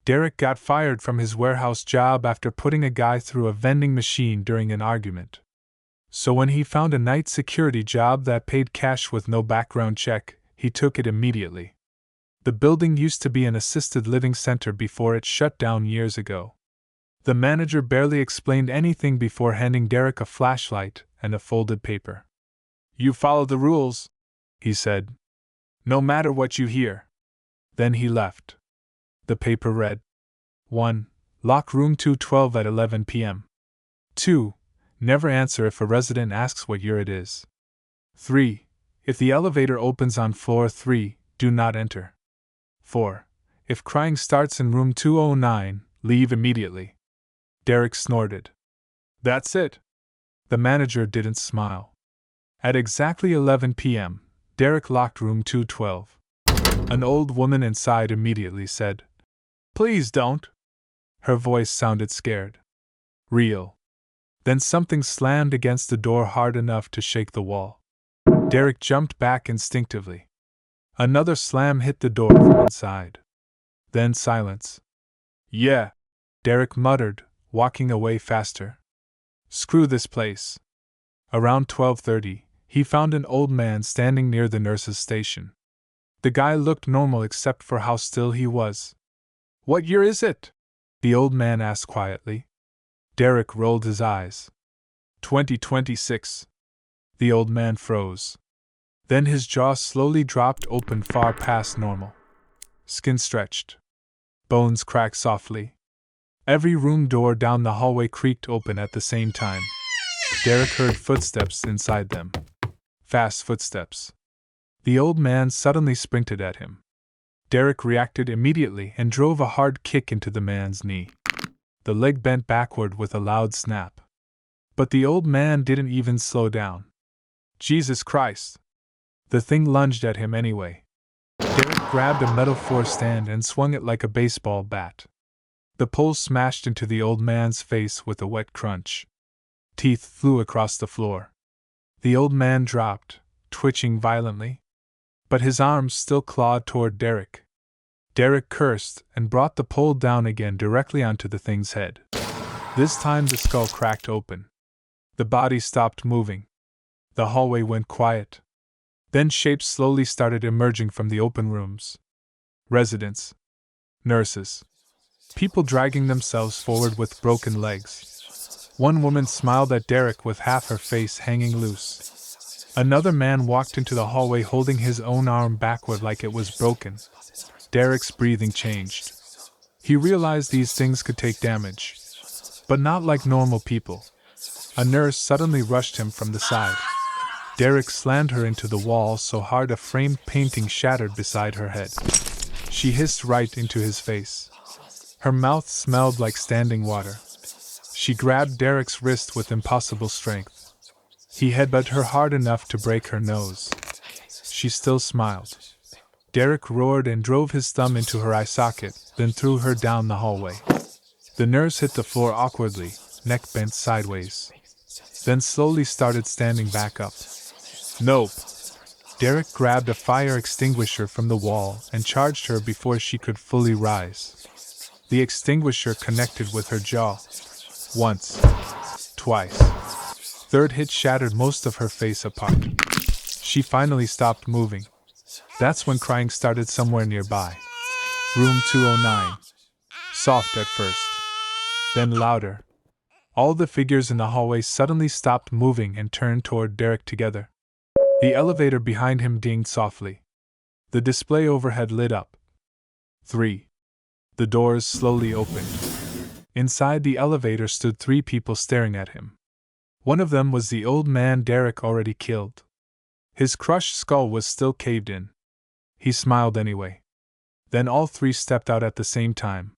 Derek got fired from his warehouse job after putting a guy through a vending machine during an argument. So when he found a night security job that paid cash with no background check, he took it immediately. The building used to be an assisted living center before it shut down years ago. The manager barely explained anything before handing Derek a flashlight and a folded paper. "You follow the rules," he said. "No matter what you hear." Then he left. The paper read: 1. Lock room 212 at 11 p.m. 2. Never answer if a resident asks what year it is. 3. If the elevator opens on floor 3, do not enter. 4. If crying starts in room 209, leave immediately. Derek snorted. "That's it." The manager didn't smile. At exactly 11 p.m., Derek locked room 212. An old woman inside immediately said, "Please don't." Her voice sounded scared. Real. Then something slammed against the door hard enough to shake the wall. Derek jumped back instinctively. Another slam hit the door from inside. Then silence. "Yeah," Derek muttered, walking away faster. "Screw this place." Around 12:30, he found an old man standing near the nurse's station. The guy looked normal except for how still he was. "What year is it?" the old man asked quietly. Derek rolled his eyes. 2026. The old man froze. Then his jaw slowly dropped open far past normal. Skin stretched. Bones cracked softly. Every room door down the hallway creaked open at the same time. Derek heard footsteps inside them. Fast footsteps. The old man suddenly sprinted at him. Derek reacted immediately and drove a hard kick into the man's knee. The leg bent backward with a loud snap. But the old man didn't even slow down. Jesus Christ! The thing lunged at him anyway. Derek grabbed a metal floor stand and swung it like a baseball bat. The pole smashed into the old man's face with a wet crunch. Teeth flew across the floor. The old man dropped, twitching violently. But his arms still clawed toward Derek. Derek cursed and brought the pole down again directly onto the thing's head. This time the skull cracked open. The body stopped moving. The hallway went quiet. Then shapes slowly started emerging from the open rooms. Residents. Nurses. People dragging themselves forward with broken legs. One woman smiled at Derek with half her face hanging loose. Another man walked into the hallway holding his own arm backward like it was broken. Derek's breathing changed. He realized these things could take damage. But not like normal people. A nurse suddenly rushed him from the side. Derek slammed her into the wall so hard a framed painting shattered beside her head. She hissed right into his face. Her mouth smelled like standing water. She grabbed Derek's wrist with impossible strength. He headbutted her hard enough to break her nose. She still smiled. Derek roared and drove his thumb into her eye socket, then threw her down the hallway. The nurse hit the floor awkwardly, neck bent sideways. Then slowly started standing back up. "Nope." Derek grabbed a fire extinguisher from the wall and charged her before she could fully rise. The extinguisher connected with her jaw. Once. Twice. Third hit shattered most of her face apart. She finally stopped moving. That's when crying started somewhere nearby. Room 209. Soft at first. Then louder. All the figures in the hallway suddenly stopped moving and turned toward Derek together. The elevator behind him dinged softly. The display overhead lit up. 3. The doors slowly opened. Inside the elevator stood 3 people staring at him. One of them was the old man Derek already killed. His crushed skull was still caved in. He smiled anyway. Then all 3 stepped out at the same time.